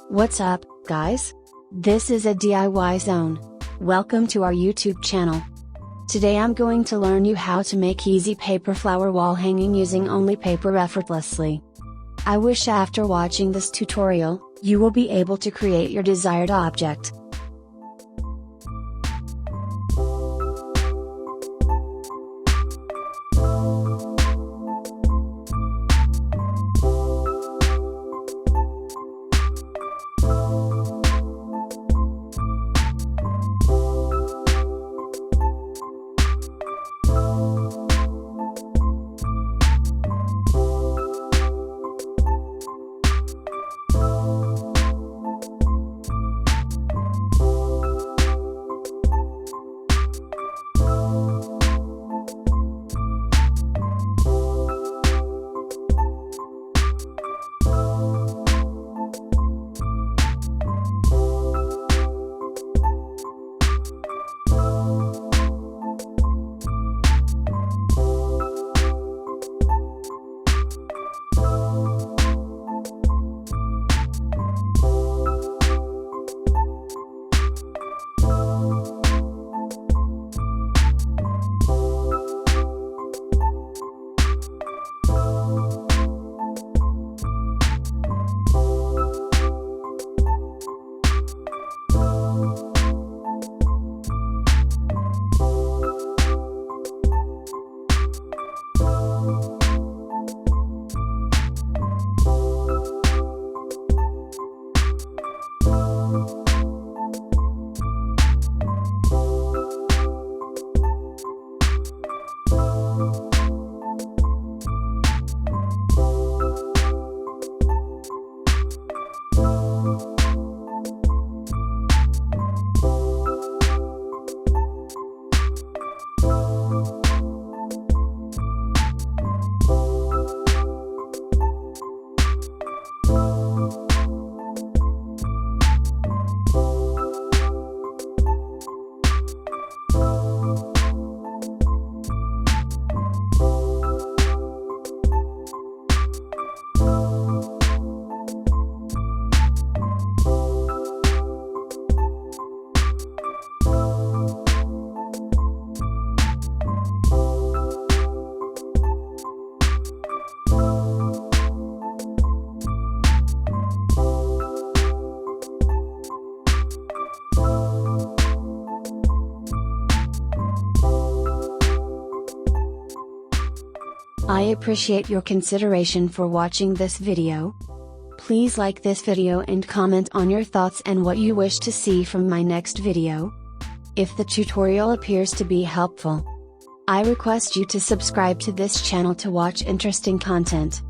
What's up, guys? This is a DIY zone. Welcome to our YouTube channel. Today I'm going to learn you how to make easy paper flower wall hanging using only paper effortlessly. I wish after watching this tutorial, you will be able to create your desired object. I appreciate your consideration for watching this video. Please like this video and comment on your thoughts and what you wish to see from my next video. If the tutorial appears to be helpful, I request you to subscribe to this channel to watch interesting content.